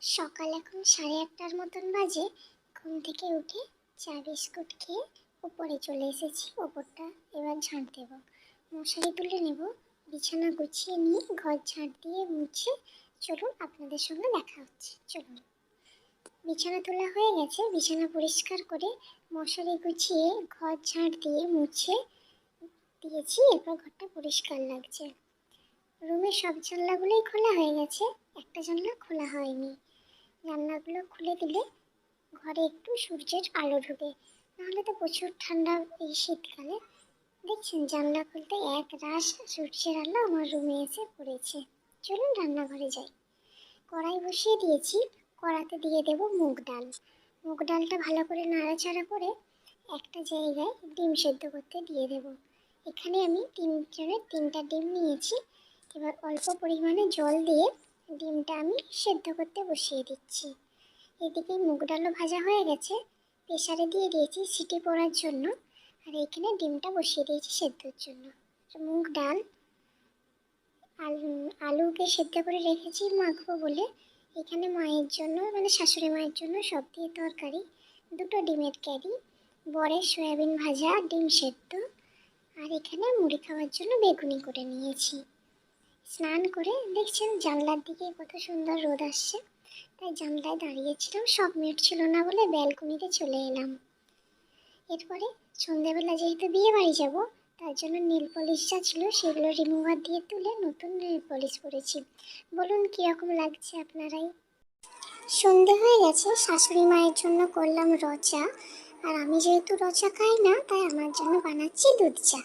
সকাল এখন 8:30টার মতন বাজে। ঘুম থেকে উঠে চা বিস্কুট খেয়ে উপরে চলে এসেছি। ওপরটা এবার ঝাঁট দেবো, মশারি তুলে নেব, বিছানা গুছিয়ে নিয়ে ঘর ঝাঁট দিয়ে মুছে চলুন আপনাদের সঙ্গে দেখা হচ্ছে। চলুন, বিছানা তোলা হয়ে গেছে, বিছানা পরিষ্কার করে মশারি গুছিয়ে ঘর ঝাঁট দিয়ে মুছে দিয়েছি। এরপর ঘরটা পরিষ্কার লাগছে। রুমের সব জানলাগুলোই খোলা হয়ে গেছে, একটা জানলা খোলা হয়নি। জানলাগুলো খুলে দিলে ঘরে একটু সূর্যের আলো ঢুকে, নাহলে তো প্রচুর ঠান্ডা এই শীতকালে। দেখছেন জানলা খুলতে এক রাশ সূর্যের আলো আমার রুমে এসে পড়েছে। চলুন রান্নাঘরে যাই। কড়াই বসিয়ে দিয়েছি, কড়াতে দিয়ে দেব মুগ ডাল। মুগ ডালটা ভালো করে নাড়াচাড়া করে একটা জায়গায় ডিম সেদ্ধ করতে দিয়ে দেব। এখানে আমি 3টা ডিম নিয়েছি। এবার অল্প পরিমাণে জল দিয়ে ডিমটা আমি সেদ্ধ করতে বসিয়ে দিচ্ছি। এদিকে মুগ ডালও ভাজা হয়ে গেছে, প্রেসারে দিয়ে দিয়েছি সিটি পড়ার জন্য। আর এখানে ডিমটা বসিয়ে দিয়েছি সেদ্ধর জন্য। মুগ ডাল আলুকে সেদ্ধ করে রেখেছি মাখবো বলে। এখানে মায়ের জন্য, মানে শাশুড়ি মায়ের জন্য সব দিয়ে তরকারি, 2টো ডিমের ক্যারি, বরের সয়াবিন ভাজা, ডিম সেদ্ধ, আর এখানে মুড়ি খাওয়ার জন্য বেগুনি করে নিয়েছি। স্নান করে দেখছেন জানলার দিকে কত সুন্দর রোদ আসছে, তাই জানলায় দাঁড়িয়েছিলাম। সব মিটছিল না বলে ব্যালকনিতে চলে এলাম। এরপরে সন্ধ্যাবেলা যেহেতু বিয়ে বাড়ি যাবো, তার জন্য নীল পলিশ যা ছিল সেগুলো রিমুভার দিয়ে তুলে নতুন নীল পলিশ করেছি। বলুন কীরকম লাগছে আপনারাই। সন্ধে হয়ে গেছে, শাশুড়ি মায়ের জন্য করলাম রচা, আর আমি যেহেতু রচা খাই না তাই আমার জন্য বানাচ্ছি দুধ চা।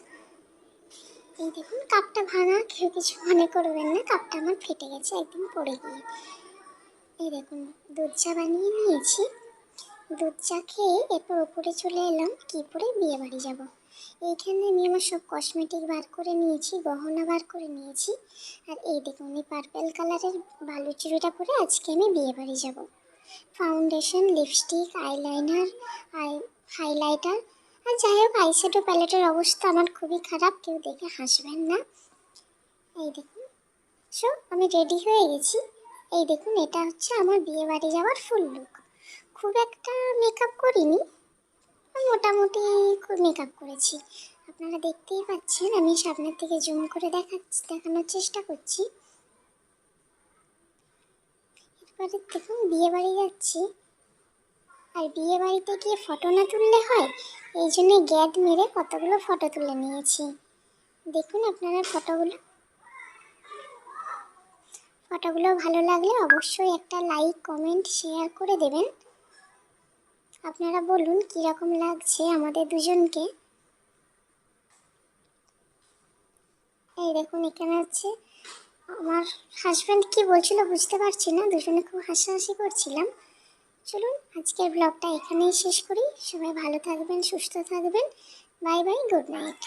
এই দেখুন কাপটা ভাঙা, কেউ কিছু মনে করবেন না, কাপটা আমার ফেটে গেছে একদিন পড়ে গিয়ে। এই দেখুন দুধ চা বানিয়ে নিয়েছি। দুধ চা খেয়ে এরপর ওপরে চলে এলাম, কি পরে বিয়ে বাড়ি যাবো। এইখানে আমি আমার সব কসমেটিক বার করে নিয়েছি, গহনা বার করে নিয়েছি। আর এই দেখুন এই পার্পেল কালারের বালুচুরিটা পরে আজকে আমি বিয়ে বাড়ি যাবো। ফাউন্ডেশন, লিপস্টিক, আইলাইনার, হাইলাইটার, আর যাই হোক আইশ্যাডো প্যালেটের অবস্থা আমার খুবই খারাপ, কেউ দেখে হাসবেন না। এই দেখুন সব আমি রেডি হয়ে গেছি। এই দেখুন এটা হচ্ছে আমার বিয়ে বাড়ি যাওয়ার ফুল লুক। খুব একটা মেকআপ করিনি, মোটামুটি মেকআপ করেছি। আপনারা দেখতেই পাচ্ছেন, আমি সামনের থেকে জুম করে দেখানোর চেষ্টা করছি। এরপরে দেখুন বিয়ে বাড়ি যাচ্ছি, আর বিয়ে বাড়িতে গিয়ে ফটো না তুললে হয়, এই জন্য গ্যাদ মেরে কতগুলো ফটো তুলে নিয়েছি। দেখুন আপনারা ফটোগুলো ভালো লাগলে অবশ্যই একটা লাইক, কমেন্ট, শেয়ার করে দেবেন। আপনারা বলুন কীরকম লাগছে আমাদের দুজনকে। এই দেখুন এখানে হচ্ছে আমার হাজব্যান্ড, কি বলছিল বুঝতে পারছি না, দুজনে খুব হাসাহাসি করছিলাম। চলুন আজকের ব্লগটা এখানেই শেষ করি। সবাই ভালো থাকবেন, সুস্থ থাকবেন। Bye bye, good night.